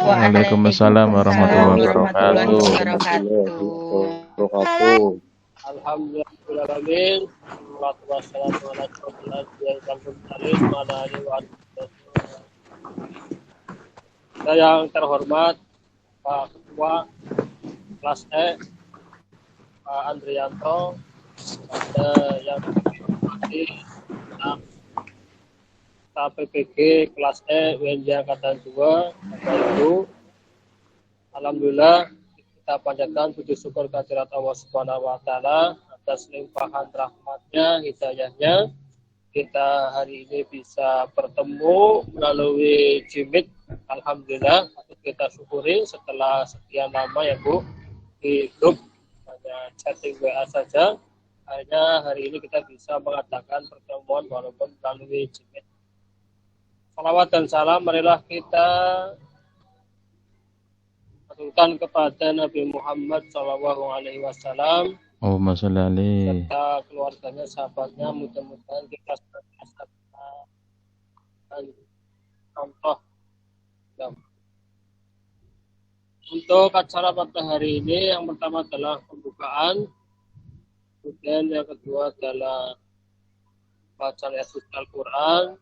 Waalaikumsalam warahmatullahi wabarakatuh. Alhamdulillahirrahmanirrahim. Wassalatu wassalamu ala rasulillah. Yang terhormat Pak Ketua kelas E Pak Andrianto, yang dihormati PPG kelas E WNJ Angkatan 2, Bapak Ibu. Alhamdulillah kita panjatkan puji syukur kehadirat Allah Subhanahu wa taala atas limpahan rahmatnya, hidayahnya. Kita hari ini bisa bertemu melalui Jimit. Alhamdulillah, kita syukuri setelah sekian lama ya Bu di grup hanya chatting WA saja. Akhirnya hari ini kita bisa mengadakan pertemuan walaupun melalui Jimit. Salawat dan salam marilah kita aturkan kepada Nabi Muhammad SAW Allahumma sholli alaihi. serta keluarganya, sahabatnya. Mudah-mudahan kita senantiasa dan contoh. Untuk acara pada hari ini, yang pertama adalah pembukaan, kemudian yang kedua adalah bacaan ayat suci Al-Quran,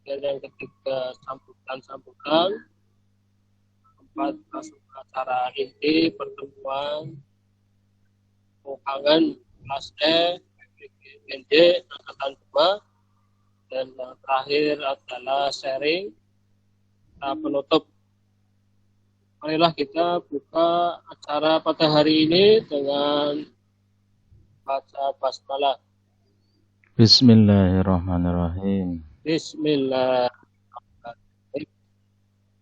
dan yang ketiga sambutan, keempat masuk ke acara inti pertemuan pengulangan kelas E PPG Angkatan 2, dan yang terakhir adalah sharing penutup. Marilah kita buka acara pada hari ini dengan baca basmalah. Bismillahirrahmanirrahim. Bismillahirrahmanirrahim.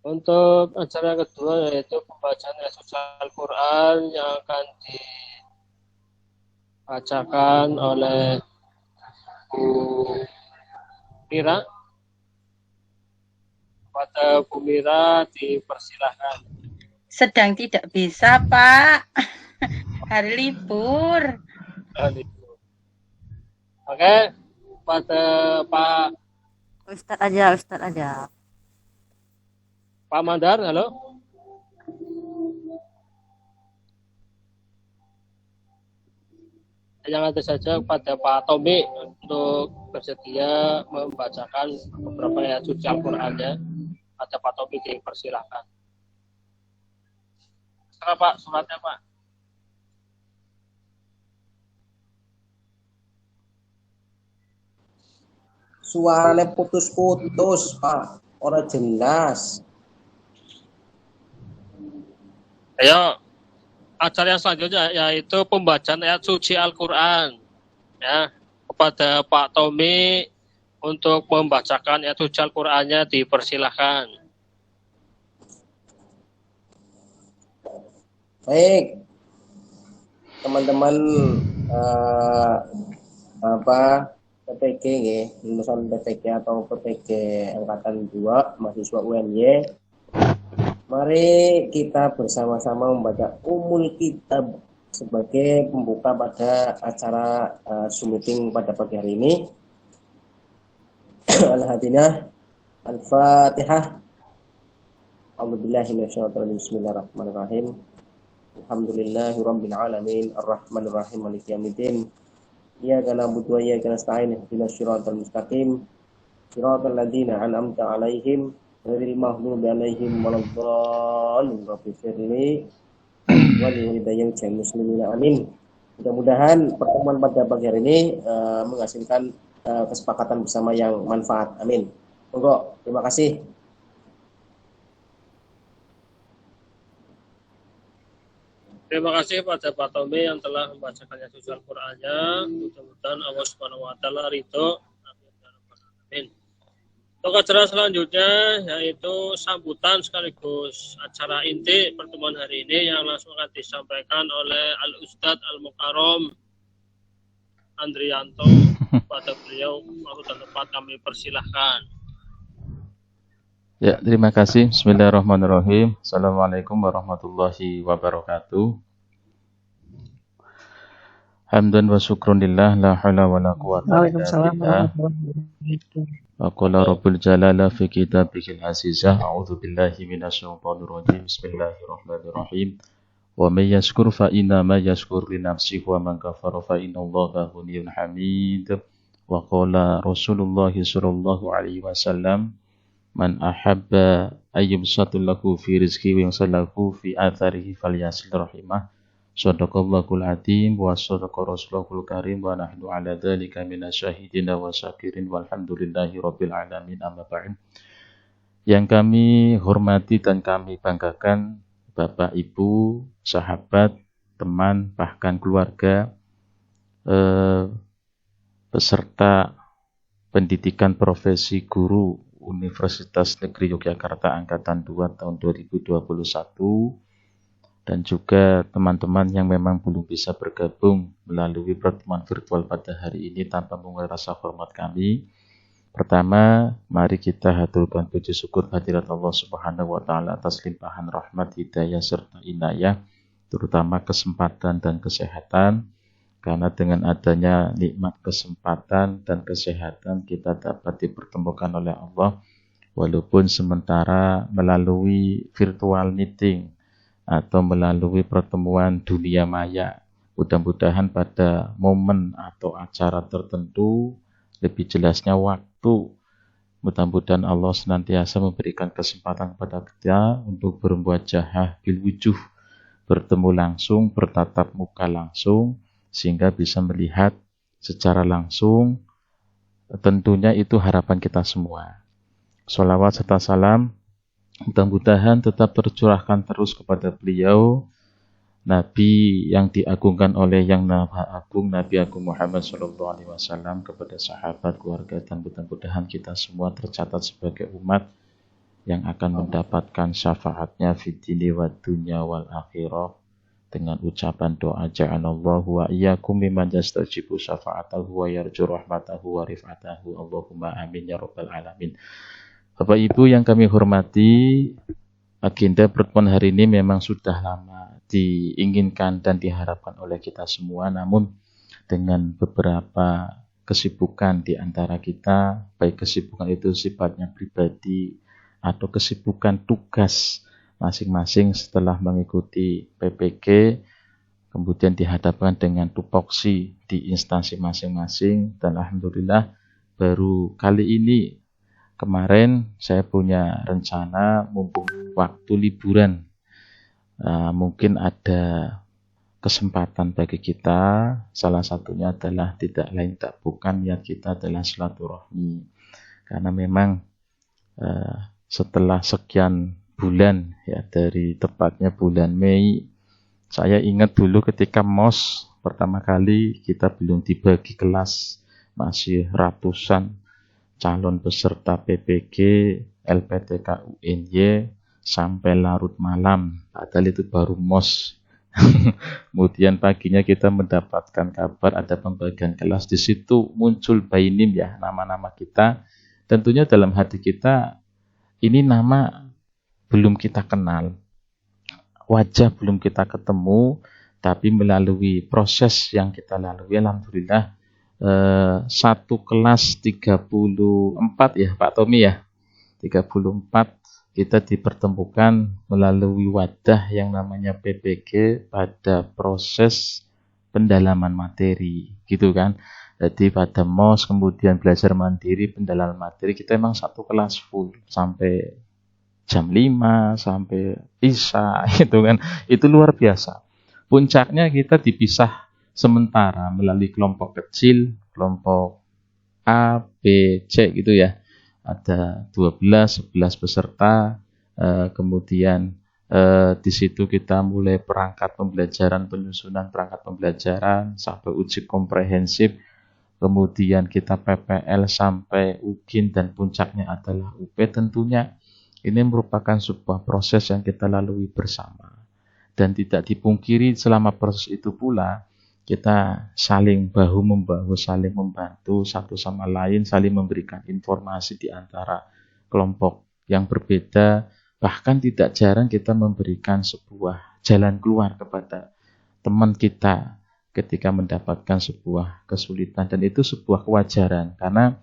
Untuk acara kedua yaitu pembacaan ayat suci Al-Quran yang akan dibacakan oleh Bu Mira. Pada Bu Mira dipersilahkan. Sedang tidak bisa, Pak. Hari libur. Oke, pada Pak Ustadz aja. Pak Mandar, halo. Yang ada saja kepada Pak Tommy untuk bersedia membacakan beberapa ayat suci Al-Qurannya. Ada Pak Tommy dipersilahkan. Sekarang Pak, suratnya Pak. Suaranya putus-putus, Pak. Orang jelas. Ayo, acara yang selanjutnya yaitu pembacaan ayat suci Al-Quran. Ya, kepada Pak Tommy untuk membacakan ayat suci Al-Qurannya dipersilahkan. Baik, teman-teman PPG ya, lulusan PPG atau PPG Angkatan 2, mahasiswa UNY. Mari kita bersama-sama membaca Ummul Kitab sebagai pembuka pada acara Zoom meeting pada pagi hari ini. Al-Hadinah, Al-Fatihah. A'udzubillahi minasyaitonir rajim. Bismillahirrahmanirrahim. Alhamdulillahirabbil alamin, arrahmanirrahim, maliki yaumiddin. Iyyaka na'budu wa iyyaka nasta'in, ihdinas siratal mustaqim. Siratal ladzina an'amta 'alaihim ghairil maghdubi 'alaihim waladdallin. Rabbi firli wa liwalidayya wal muslimin, amin. Mudah-mudahan pertemuan pada pagi hari ini menghasilkan kesepakatan bersama yang manfaat. Amin. Monggo, terima kasih. Terima kasih pada Pak Tommy yang telah membacakan ayat suci Al-Qur'annya. Mudah-mudahan Allah Subhanahu wa taala ridho. Amin. Untuk acara selanjutnya yaitu sambutan sekaligus acara inti pertemuan hari ini yang langsung akan disampaikan oleh Al-Ustadz Al-Mukarram Andrianto. Pada beliau waktu dan tempat kami persilahkan. Ya, terima kasih. Bismillahirrahmanirrahim. Assalamualaikum warahmatullahi wabarakatuh. Hamdan wa syukrun lillah, la haula wa la quwata illa billah. Wa qala rabbul jalala fi kitabihil azizah. A'udzu billahi minasyaitonir rajim. Bismillahirrahmanirrahim. Wa may yashkur fa inna ma yashkur li nafsihi wa man kafara fa inna Allaha ghaniyyun hamid. Wa qala Rasulullah sallallahu alaihi wasallam, man ahabba ayyubsatu lahu fi rizqihi wa yusallahu fi atharihi falyasil rahimah. Shadaqallahul adzim wa shadaqa rasulul karim wa nahnu ala dzalika minasyahidin wa syakirin walhamdulillahi rabbil alamin, amma ba'd. Yang kami hormati dan kami banggakan Bapak Ibu, sahabat, teman, bahkan keluarga peserta pendidikan profesi guru Universitas Negeri Yogyakarta Angkatan 2 tahun 2021, dan juga teman-teman yang memang belum bisa bergabung melalui pertemuan virtual pada hari ini tanpa mengurangi rasa hormat kami. Pertama, mari kita haturkan puji syukur hadirat Allah Subhanahu wa taala atas limpahan rahmat, hidayah serta inayah, terutama kesempatan dan kesehatan. Karena dengan adanya nikmat kesempatan dan kesehatan kita dapat dipertemukan oleh Allah walaupun sementara melalui virtual meeting atau melalui pertemuan dunia maya. Mudah-mudahan pada momen atau acara tertentu, lebih jelasnya waktu, mudah-mudahan Allah senantiasa memberikan kesempatan kepada kita untuk bermuajahah bil wujuh, bertemu langsung, bertatap muka langsung, sehingga bisa melihat secara langsung. Tentunya itu harapan kita semua. Sholawat serta salam mudah-mudahan tetap tercurahkan terus kepada beliau, Nabi yang diagungkan oleh yang Maha Agung, Nabi Agung Muhammad SAW, kepada sahabat, keluarga, dan mudah-mudahan kita semua tercatat sebagai umat yang akan mendapatkan syafaatnya fid dini wad dunya wal akhirah dengan ucapan doa ja'alallahu wa iyyakum mimman yastajibu syafa'atahu wa yarju rahmatahu wa rif'atahu. Allahumma amin ya rabbal alamin. Bapak Ibu yang kami hormati, agenda pertemuan hari ini memang sudah lama diinginkan dan diharapkan oleh kita semua, namun dengan beberapa kesibukan di antara kita, baik kesibukan itu sifatnya pribadi atau kesibukan tugas masing-masing setelah mengikuti PPG, kemudian dihadapkan dengan tupoksi di instansi masing-masing, dan alhamdulillah baru kali ini kemarin saya punya rencana mumpung waktu liburan, mungkin ada kesempatan bagi kita. Salah satunya adalah tidak lain tak bukan niat kita adalah silaturahmi. Karena memang setelah sekian bulan, ya dari tepatnya bulan Mei, saya ingat dulu ketika MOS pertama kali kita belum dibagi kelas, masih ratusan calon peserta PPG LPTK UNY sampai larut malam, padahal itu baru MOS. Kemudian paginya kita mendapatkan kabar ada pembagian kelas. Di situ muncul bainim, ya, nama-nama kita. Tentunya dalam hati kita ini nama belum kita kenal, wajah belum kita ketemu, tapi melalui proses yang kita lalui, alhamdulillah satu kelas 34 ya Pak Tommy ya, 34 kita dipertemukan melalui wadah yang namanya PPG pada proses pendalaman materi, gitu kan. Jadi pada MOS kemudian belajar mandiri, pendalaman materi, kita emang satu kelas full sampai jam 5 sampai Isya, gitu kan. Itu luar biasa. Puncaknya kita dipisah sementara melalui kelompok kecil, kelompok A, B, C gitu ya. Ada 12, 11 peserta. Kemudian di situ kita mulai perangkat pembelajaran, penyusunan perangkat pembelajaran sampai uji komprehensif. Kemudian kita PPL sampai UGIN, dan puncaknya adalah UP. Tentunya ini merupakan sebuah proses yang kita lalui bersama. Dan tidak dipungkiri selama proses itu pula kita saling bahu-membahu, saling membantu satu sama lain, saling memberikan informasi di antara kelompok yang berbeda. Bahkan tidak jarang kita memberikan sebuah jalan keluar kepada teman kita ketika mendapatkan sebuah kesulitan. Dan itu sebuah kewajaran, karena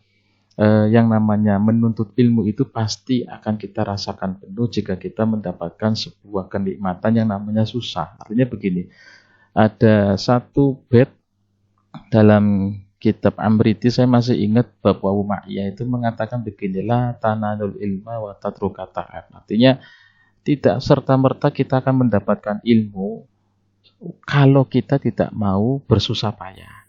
yang namanya menuntut ilmu itu pasti akan kita rasakan penuh jika kita mendapatkan sebuah kenikmatan yang namanya susah. Artinya begini, ada satu bait dalam kitab Amriti, saya masih ingat Bapak Abu Ma'iyah itu mengatakan beginilah, tanalul ilma wa tatruka ta'ab. Artinya tidak serta-merta kita akan mendapatkan ilmu kalau kita tidak mau bersusah payah.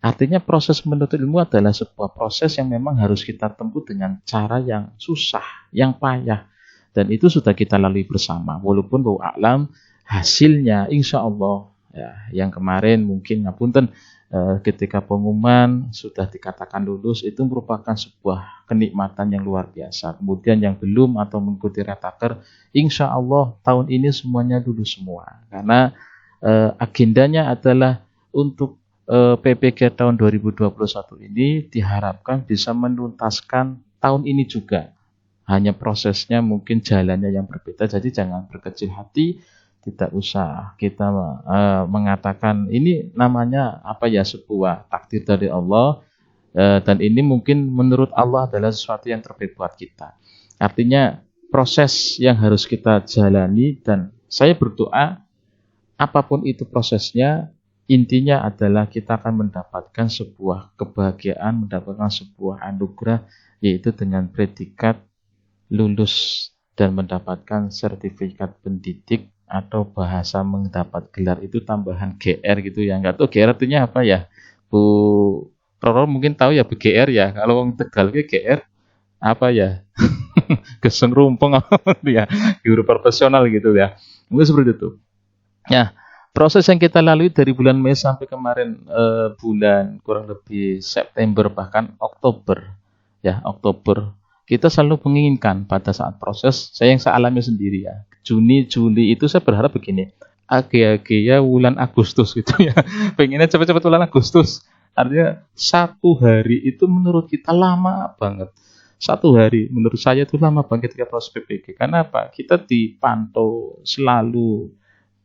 Artinya proses menuntut ilmu adalah sebuah proses yang memang harus kita tempuh dengan cara yang susah, yang payah. Dan itu sudah kita lalui bersama. Walaupun bahwa alam hasilnya insya Allah, ya, yang kemarin mungkin ngapunten, ketika pengumuman sudah dikatakan lulus, itu merupakan sebuah kenikmatan yang luar biasa. Kemudian yang belum atau mengikuti retaker, insya Allah tahun ini semuanya lulus semua. Karena agendanya adalah untuk PPG tahun 2021 ini diharapkan bisa menuntaskan tahun ini juga. Hanya prosesnya mungkin jalannya yang berbeda, jadi jangan berkecil hati. Tidak usah kita mengatakan ini namanya sebuah takdir dari Allah, dan ini mungkin menurut Allah adalah sesuatu yang terbaik buat kita. Artinya proses yang harus kita jalani, dan saya berdoa apapun itu prosesnya, intinya adalah kita akan mendapatkan sebuah kebahagiaan, mendapatkan sebuah anugerah, yaitu dengan predikat lulus dan mendapatkan sertifikat pendidik, atau bahasa mendapat gelar itu tambahan GR gitu ya. Enggak tahu GR artinya apa ya, Bu Roro mungkin tahu ya, BGR ya. Kalau orang Tegal ke GR apa ya? Geseng rumpung apa ya, guru profesional gitu ya. Mungkin seperti itu. Ya, proses yang kita lalui dari bulan Mei sampai kemarin bulan kurang lebih September bahkan Oktober. Ya, Oktober. Kita selalu menginginkan pada saat proses, saya yang saya alami sendiri ya. Juni, Juli itu saya berharap begini. Age-age ya bulan Agustus gitu ya. Pengennya cepat-cepat bulan Agustus. Artinya 1 hari itu menurut kita lama banget. 1 hari menurut saya itu lama banget ketika proses PPG. Karena apa? Kita dipantau selalu,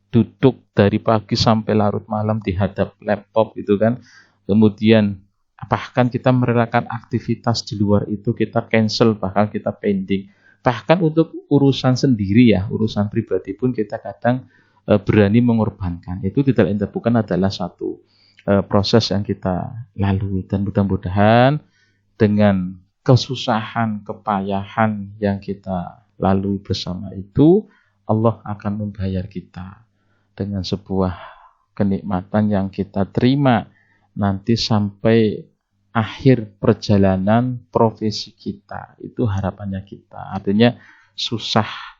duduk dari pagi sampai larut malam di hadap laptop gitu kan. Kemudian bahkan kita merelakan aktivitas di luar itu, kita cancel, bahkan kita pending. Bahkan untuk urusan sendiri ya, urusan pribadi pun kita kadang berani mengorbankan. Itu tidak lain bukan adalah satu proses yang kita lalui. Dan mudah-mudahan dengan kesusahan, kepayahan yang kita lalui bersama itu, Allah akan membayar kita dengan sebuah kenikmatan yang kita terima nanti sampai akhir perjalanan profesi kita. Itu harapannya kita. Artinya susah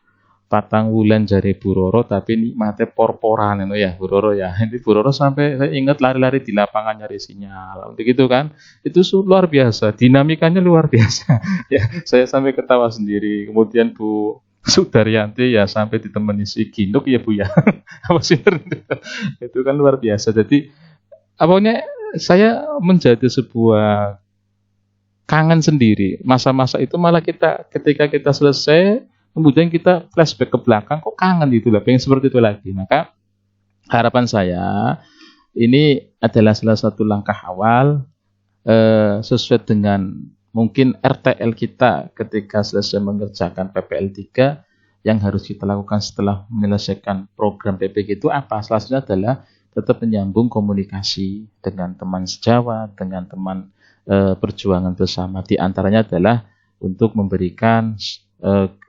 patang wulan jari Bu Roro, tapi nikmatnya porporan itu ya Bu Roro ya. Ini Bu Roro sampai saya ingat lari-lari di lapangan nyari sinyal. Begitu kan? Itu luar biasa, dinamikanya luar biasa. Ya, saya sampai ketawa sendiri. Kemudian Bu Sudaryanti ya sampai ditemani si Ginuk ya Bu ya. Apa sih itu kan luar biasa. Jadi apanya saya menjadi sebuah kangen sendiri. Masa-masa itu malah ketika kita selesai, kemudian kita flashback ke belakang, kok kangen gitu lah, pengen seperti itu lagi. Maka harapan saya ini adalah salah satu langkah awal sesuai dengan mungkin RTL kita ketika selesai mengerjakan PPL 3 yang harus kita lakukan setelah menyelesaikan program PPG itu apa? Salah satunya adalah tetap menyambung komunikasi dengan teman sejawat, dengan teman perjuangan bersama. Di antaranya adalah untuk memberikan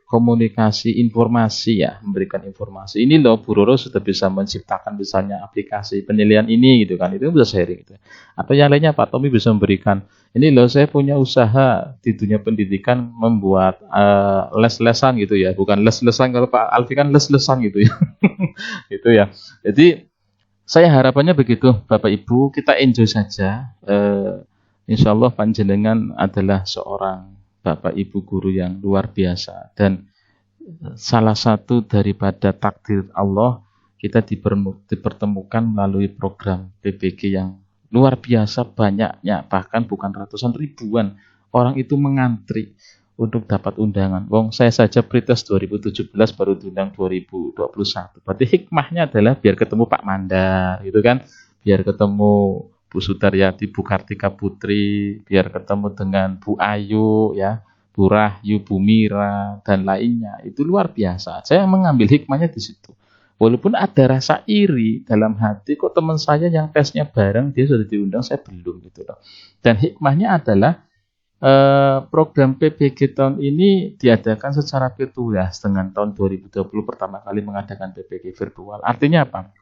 komunikasi informasi ya, memberikan informasi. Ini loh Bu Roro sudah bisa menciptakan misalnya aplikasi penilaian ini gitu kan, itu bisa sharing gitu. Atau yang lainnya Pak Tommy bisa memberikan, ini loh saya punya usaha di dunia pendidikan membuat les-lesan gitu ya, bukan les-lesan kalau Pak Alfi kan les-lesan gitu ya. Gitu ya. Jadi saya harapannya begitu Bapak Ibu, kita enjoy saja. Insya Allah panjenengan adalah seorang Bapak Ibu guru yang luar biasa, dan salah satu daripada takdir Allah kita dipertemukan melalui program PPG yang luar biasa banyaknya, bahkan bukan ratusan ribuan orang itu mengantri untuk dapat undangan. Wong saya saja pretest 2017 baru diundang 2021. Berarti hikmahnya adalah biar ketemu Pak Mandar gitu kan, biar ketemu Bu Sudaryati, Bu Kartika Putri, biar ketemu dengan Bu Ayu ya, Bu Rahyu, Bu Mira dan lainnya. Itu luar biasa. Saya mengambil hikmahnya di situ. Walaupun ada rasa iri dalam hati, kok teman saya yang tesnya bareng dia sudah diundang, saya belum gitu loh. Dan hikmahnya adalah program PBG tahun ini diadakan secara virtual dengan tahun 2020 pertama kali mengadakan PBG virtual. Artinya apa?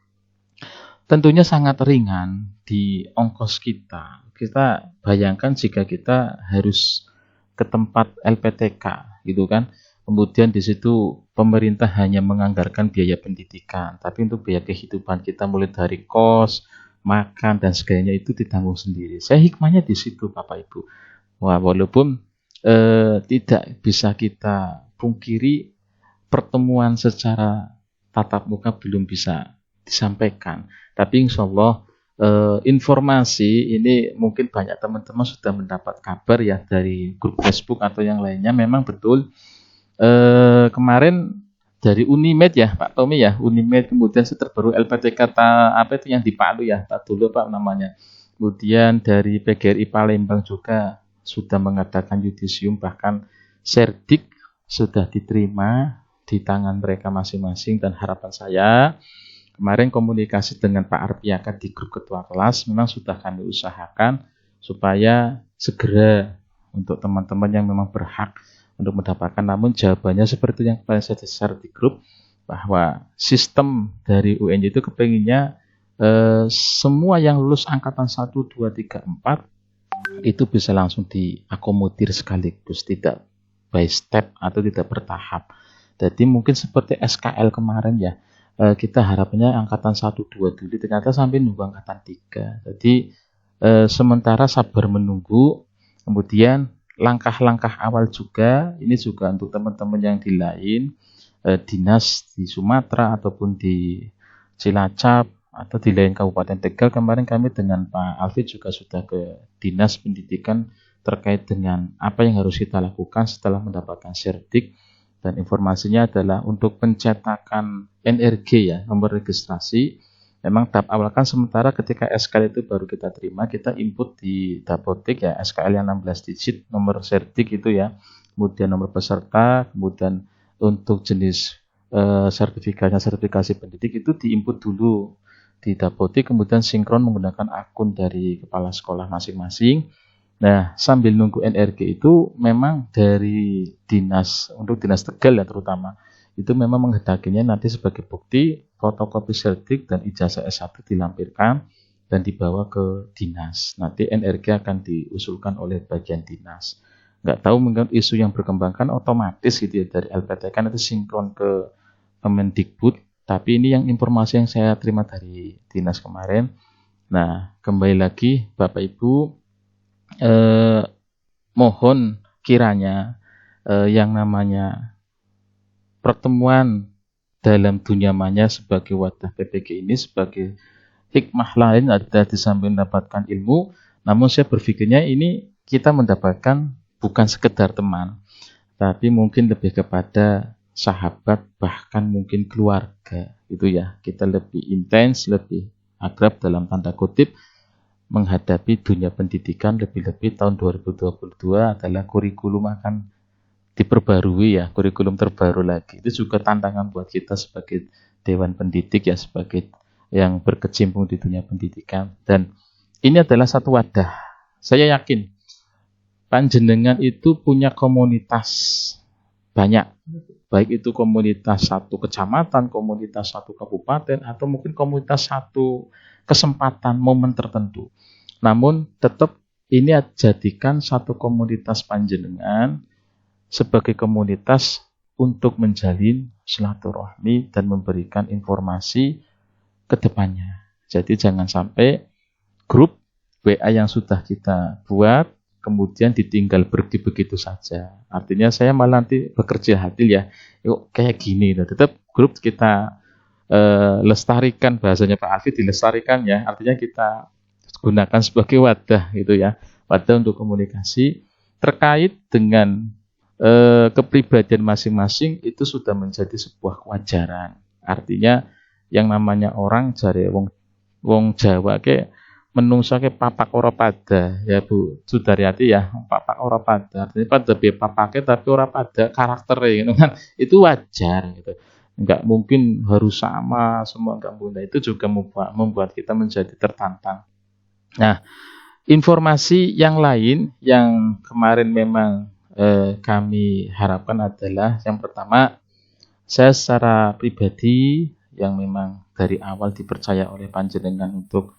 Tentunya sangat ringan di ongkos kita. Kita bayangkan jika kita harus ke tempat LPTK gitu kan. Kemudian di situ pemerintah hanya menganggarkan biaya pendidikan, tapi untuk biaya kehidupan kita mulai dari kos, makan dan sebagainya itu ditanggung sendiri. Saya hikmahnya di situ Bapak Ibu. Wah, walaupun tidak bisa kita pungkiri pertemuan secara tatap muka belum bisa disampaikan. Tapi insya Allah informasi ini mungkin banyak teman-teman sudah mendapat kabar ya dari grup Facebook atau yang lainnya. Memang betul kemarin dari Unimed ya Pak Tommy ya, Unimed, kemudian terbaru LPTK apa itu yang di Palu ya Pak dulu Pak namanya. Kemudian dari PGRI Palembang juga sudah mengadakan yudisium, bahkan serdik sudah diterima di tangan mereka masing-masing. Dan harapan saya kemarin komunikasi dengan Pak Arpiaka di grup ketua kelas memang sudah kami usahakan supaya segera untuk teman-teman yang memang berhak untuk mendapatkan. Namun jawabannya seperti yang kemarin saya share di grup, bahwa sistem dari UNJ itu kepinginnya semua yang lulus angkatan 1, 2, 3, 4 itu bisa langsung diakomodir sekaligus, tidak by step atau tidak bertahap. Jadi mungkin seperti SKL kemarin ya, kita harapnya angkatan 1, 2 dulu, ternyata sampai nunggu angkatan 3. Jadi sementara sabar menunggu. Kemudian langkah-langkah awal juga, ini juga untuk teman-teman yang di lain dinas di Sumatera ataupun di Cilacap atau di lain Kabupaten Tegal. Kemarin kami dengan Pak Alfie juga sudah ke Dinas Pendidikan terkait dengan apa yang harus kita lakukan setelah mendapatkan serdik. Dan informasinya adalah untuk pencetakan NRG ya, nomor registrasi. Memang tahap awal kan sementara ketika SKL itu baru kita terima, kita input di Dapodik ya, SKL yang 16 digit, nomor serdik itu ya. Kemudian nomor peserta, kemudian untuk jenis sertifikasi pendidik itu diinput dulu di Dapodik, kemudian sinkron menggunakan akun dari kepala sekolah masing-masing. Nah, sambil nunggu NRG itu memang dari dinas, untuk dinas Tegal ya terutama, itu memang menghendakinya nanti sebagai bukti fotokopi serdik dan ijazah S1 dilampirkan dan dibawa ke dinas. Nanti NRG akan diusulkan oleh bagian dinas. Nggak tahu mungkin isu yang berkembang kan otomatis gitu ya, dari LPTK nanti sinkron ke Kemendikbud. Tapi ini yang informasi yang saya terima dari dinas kemarin. Nah, kembali lagi Bapak Ibu, mohon kiranya yang namanya pertemuan dalam dunia maya sebagai wadah PBG ini sebagai hikmah lain ada di samping mendapatkan ilmu, namun saya berpikirnya ini kita mendapatkan bukan sekedar teman, tapi mungkin lebih kepada sahabat, bahkan mungkin keluarga itu ya. Kita lebih intens, lebih akrab dalam tanda kutip menghadapi dunia pendidikan. Lebih-lebih tahun 2022 adalah kurikulum akan diperbarui ya, kurikulum terbaru lagi. Itu juga tantangan buat kita sebagai Dewan Pendidik ya, sebagai yang berkecimpung di dunia pendidikan. Dan ini adalah satu wadah. Saya yakin panjenengan itu punya komunitas banyak, baik itu komunitas satu kecamatan, komunitas satu kabupaten, atau mungkin komunitas satu kesempatan momen tertentu. Namun tetap ini jadikan satu komunitas panjenengan sebagai komunitas untuk menjalin silaturahmi dan memberikan informasi ke depannya. Jadi jangan sampai grup WA yang sudah kita buat kemudian ditinggal pergi begitu saja. Artinya saya malah nanti bekerja hati ya, yuk kayak gini. Tetap grup kita lestarikan, bahasanya Pak Alfi dilestarikan ya. Artinya kita gunakan sebagai wadah gitu ya, wadah untuk komunikasi terkait dengan kepribadian masing-masing. Itu sudah menjadi sebuah kewajaran. Artinya yang namanya orang jare wong Jawa ke menungso ke papak ora pada ya Bu Sudaryati ya, papak ora pada artinya pada be papake tapi ora pada karakternya gitu kan, itu wajar gitu, nggak mungkin harus sama semua, nggak boleh, itu juga membuat kita menjadi tertantang. Nah, informasi yang lain yang kemarin memang kami harapkan adalah yang pertama, saya secara pribadi yang memang dari awal dipercaya oleh panjenengan untuk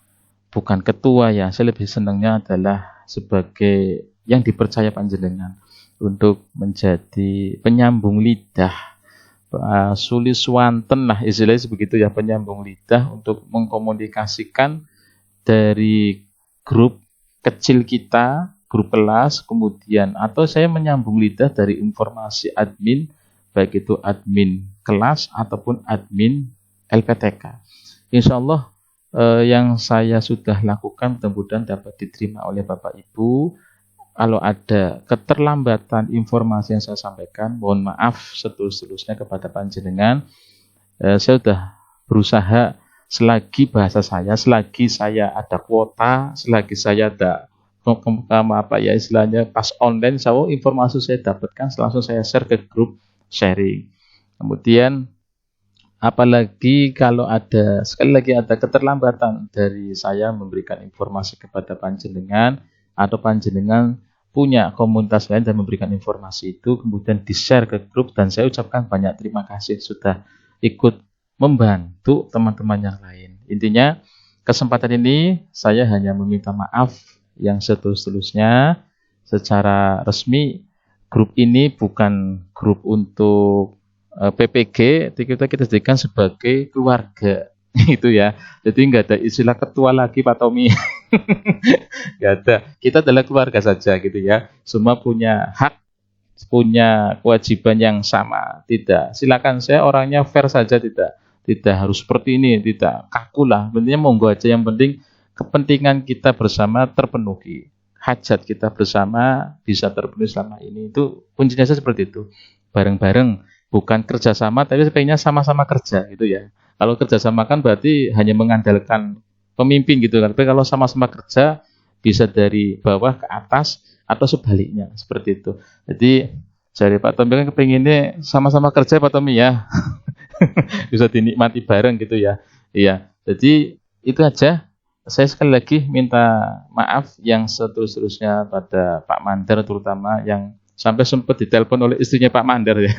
bukan ketua ya, saya lebih senangnya adalah sebagai yang dipercaya panjenengan untuk menjadi penyambung lidah, suliswanten lah istilahnya begitu ya, penyambung lidah untuk mengkomunikasikan dari grup kecil kita, grup kelas, kemudian atau saya menyambung lidah dari informasi admin, baik itu admin kelas ataupun admin LPTK. Insya Allah yang saya sudah lakukan mudah-mudahan dapat diterima oleh Bapak Ibu. Kalau ada keterlambatan informasi yang saya sampaikan, mohon maaf setulus-tulusnya kepada panjenengan. Saya sudah berusaha selagi bahasa saya, selagi saya ada kuota, selagi saya ada istilahnya pas online, informasi saya dapatkan langsung saya share ke grup sharing. Kemudian apalagi kalau ada, sekali lagi ada keterlambatan dari saya memberikan informasi kepada panjenengan atau panjenengan punya komunitas lain dan memberikan informasi itu kemudian di-share ke grup, dan saya ucapkan banyak terima kasih sudah ikut membantu teman-teman yang lain. Intinya kesempatan ini saya hanya meminta maaf yang setulus-tulusnya. Secara resmi grup ini bukan grup untuk PPG, kita jadikan sebagai keluarga itu ya. Jadi nggak ada istilah ketua lagi Pak Tommy. Nggak ada. Kita adalah keluarga saja gitu ya. Semua punya hak, punya kewajiban yang sama. Tidak. Silakan, saya orangnya fair saja, tidak harus seperti ini, tidak kaku lah. Intinya monggo aja, yang penting kepentingan kita bersama terpenuhi. Hajat kita bersama bisa terpenuhi selama ini. Itu kuncinya seperti itu. Bareng-bareng. Bukan kerjasama, tapi sebaiknya sama-sama kerja gitu ya. Kalau kerjasama kan berarti hanya mengandalkan pemimpin gitu kan. Tapi kalau sama-sama kerja bisa dari bawah ke atas atau sebaliknya seperti itu. Jadi dari Pak Tommy kan kepinginnya sama-sama kerja Pak Tommy ya. Bisa dinikmati bareng gitu ya. Iya. Jadi itu aja. Saya sekali lagi minta maaf yang setulus-tulusnya pada Pak Mandar, terutama yang sampai sempat ditelepon oleh istrinya Pak Mandar ya.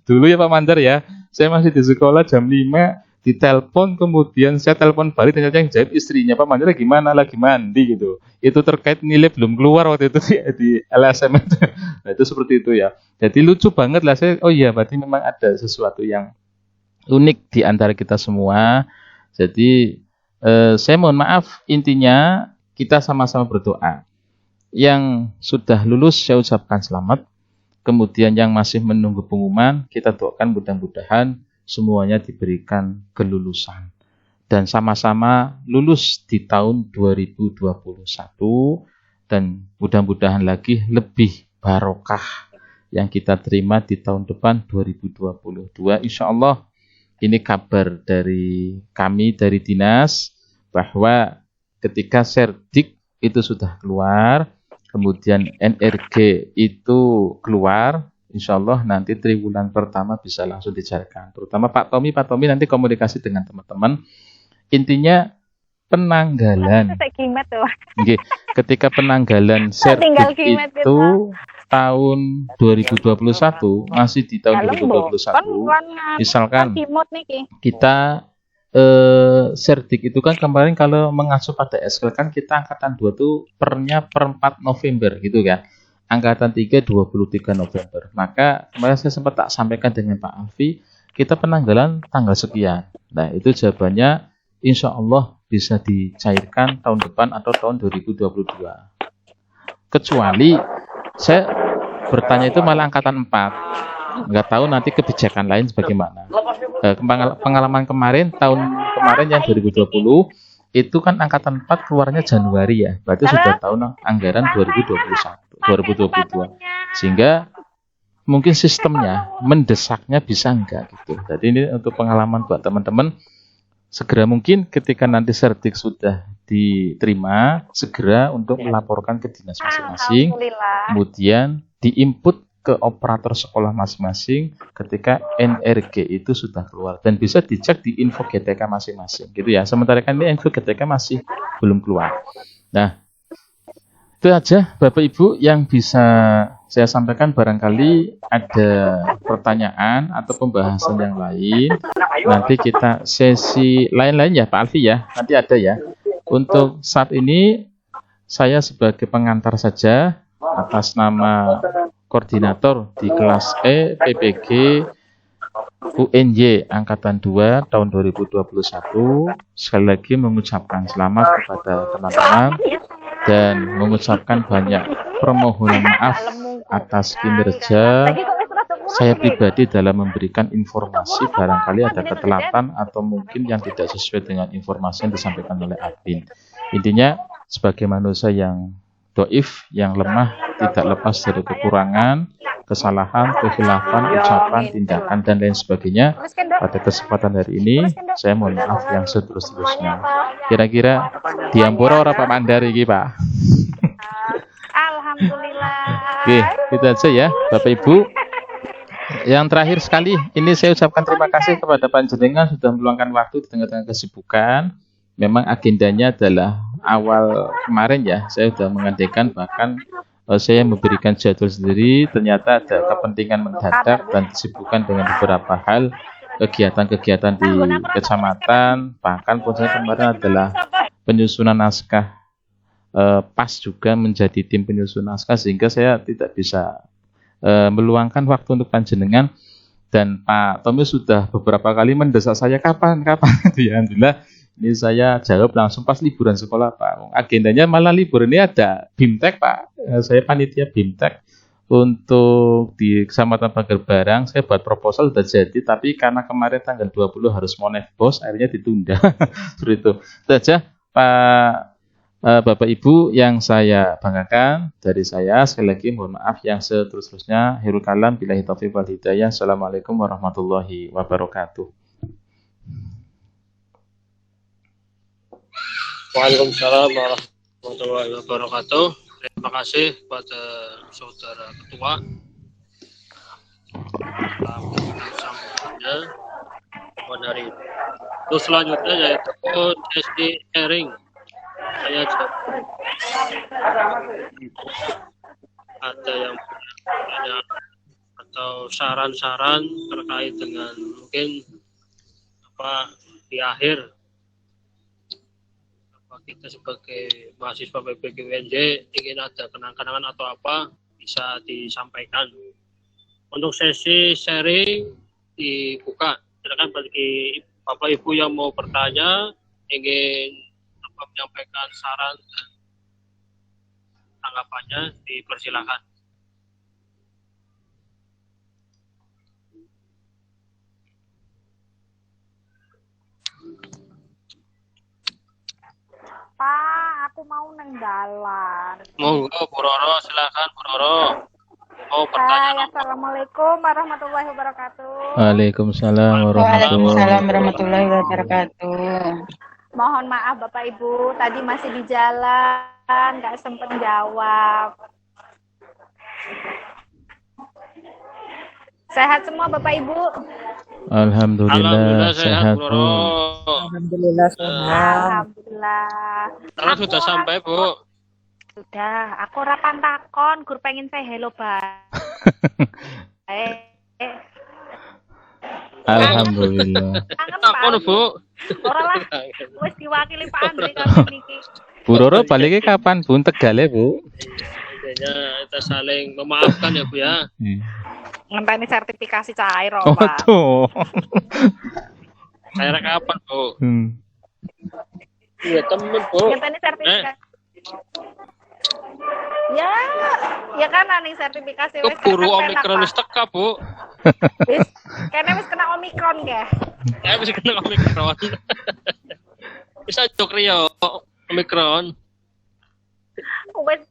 Dulu ya Pak Mandar ya, saya masih di sekolah jam 5 ditelepon, kemudian saya telepon balik, ternyata yang jawab istrinya Pak Mandar gimana, lagi mandi gitu. Itu terkait nilai belum keluar waktu itu di LSM itu. Nah itu seperti itu ya. Jadi lucu banget lah saya, oh iya berarti memang ada sesuatu yang unik di antara kita semua. Jadi saya mohon maaf, intinya kita sama-sama berdoa. Yang sudah lulus saya ucapkan selamat. Kemudian yang masih menunggu pengumuman, kita doakan mudah-mudahan semuanya diberikan kelulusan. Dan sama-sama lulus di tahun 2021. Dan mudah-mudahan lagi lebih barokah yang kita terima di tahun depan 2022. Insya Allah ini kabar dari kami, dari dinas, bahwa ketika Serdik itu sudah keluar, kemudian NRG itu keluar, insya Allah nanti triwulan pertama bisa langsung dicairkan. Terutama Pak Tommy nanti komunikasi dengan teman-teman. Intinya penanggalan. Okay, ketika penanggalan Serdik itu tahun 2021, masih di tahun 2021, misalkan kita Serdik itu kan kemarin kalau mengacu pada SKL kan kita angkatan 2 tuh pernya per 4 November gitu kan. Angkatan 3 23 November. Maka kemarin saya sempat tak sampaikan dengan Pak Alfi, kita penanggalan tanggal sekian. Nah, itu jawabannya insya Allah bisa dicairkan tahun depan atau tahun 2022. Kecuali saya bertanya itu malah angkatan 4. Nggak tahu nanti kebijakan lain bagaimana. Pengalaman kemarin, tahun kemarin yang 2020 itu kan angkatan 4 keluarnya Januari ya, berarti sudah tahun anggaran 2022. Sehingga mungkin sistemnya mendesaknya bisa enggak gitu. Jadi ini untuk pengalaman buat teman-teman, segera mungkin ketika nanti Serdik sudah diterima, segera untuk melaporkan ke dinas masing-masing, Alhamdulillah. kemudian diinput ke operator sekolah masing-masing ketika NRG itu sudah keluar dan bisa dicek di info GTK masing-masing gitu ya. Sementara kan ini info GTK masih belum keluar. Nah, itu aja Bapak Ibu yang bisa saya sampaikan. Barangkali ada pertanyaan atau pembahasan yang lain, nanti kita sesi lain-lain ya Pak Alfi ya, nanti ada ya. Untuk saat ini saya sebagai pengantar saja atas nama koordinator di kelas E PPG UNY Angkatan 2 tahun 2021. Sekali lagi mengucapkan selamat kepada teman-teman dan mengucapkan banyak permohonan maaf atas kinerja saya pribadi dalam memberikan informasi. Barangkali ada ketelatan atau mungkin yang tidak sesuai dengan informasi yang disampaikan oleh admin. Intinya sebagai manusia yang doif, yang lemah, tidak lepas dari kekurangan, kesalahan, kekhilafan, ucapan, tindakan, dan lain sebagainya. Pada kesempatan hari ini, saya mohon maaf yang seterus-terusnya. Kira-kira diampura orang Pak Mandari ini, Pak. Alhamdulillah. Oke, itu aja ya, Bapak Ibu. Yang terakhir sekali, ini saya ucapkan terima kasih kepada panjenengan sudah meluangkan waktu di tengah-tengah kesibukan. Memang agendanya adalah awal kemarin ya, saya sudah mengadakan, bahkan saya memberikan jadwal sendiri. Ternyata ada kepentingan mendadak dan kesibukan dengan beberapa hal, kegiatan-kegiatan di kecamatan. Bahkan pun saya kemarin adalah penyusunan naskah, pas juga menjadi tim penyusun naskah, sehingga saya tidak bisa meluangkan waktu untuk panjenengan. Dan Pak Tommy sudah beberapa kali mendesak saya kapan itu ya. Alhamdulillah ini saya jawab langsung pas liburan sekolah Pak. Agendanya malah libur ini ada BIMTEK Pak. Saya panitia BIMTEK untuk di Kecamatan Pagar Barang. Saya buat proposal sudah jadi, tapi karena kemarin tanggal 20 harus monef bos, akhirnya ditunda. Seperti itu. Itu aja Pak Bapak Ibu yang saya banggakan. Dari saya sekali lagi mohon maaf yang seterus-terusnya. Akhirul kalam, billahi taufiq wal hidayah. Assalamualaikum warahmatullahi wabarakatuh. Waalaikumsalam warahmatullahi wabarakatuh. Terima kasih kepada saudara ketua sambutannya pada hari ini. Terus selanjutnya yaitu sesi sharing. Saya ada yang punya atau saran-saran terkait dengan mungkin apa di akhir kita sebagai mahasiswa PPG UNJ ingin ada kenang-kenangan atau apa bisa disampaikan. Untuk sesi sharing dibuka, silakan bagi Bapak Ibu yang mau bertanya, ingin menyampaikan saran dan tanggapannya, dipersilakan. Pak, aku mau neng dalan. Monggo Bu Roro, silakan Bu Roro. Mau bertanya. Assalamualaikum warahmatullahi wabarakatuh. Waalaikumsalam Waalaikumsalam warahmatullahi wabarakatuh. Mohon maaf Bapak Ibu, tadi masih di jalan, nggak sempat jawab. Sehat semua Bapak Ibu? Alhamdulillah sehat Bu Bu. Roro. Alhamdulillah sehat. Alhamdulillah. Sekarang sudah sampai Bu. Sudah, aku rapan takon, gur pengen saya hello Pak. Alhamdulillah. Kangen Apa Pak? Bu? Ora lah, wis diwakili Pak Andre kali niki. Bu Roro baliknya kapan Bu? Tegal ya Bu? Intinya kita saling memaafkan ya Bu ya. Ngenteni sertifikasi cair Oh Pak. tuh. Saya kapan Bu? Iya temen Bu. Ngenteni sertifikasi. Ya kan ning sertifikasi wis Keburu Omikron wis teka Bu. Wis kene wis kena Omikron ge. Ya bisa kena Omikron. Bisa jok Rio Omikron. Wis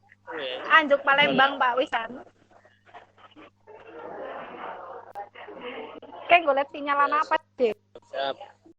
anjuk Palembang Pak wisan. Kayak golek sinyalan apa sih? Siap.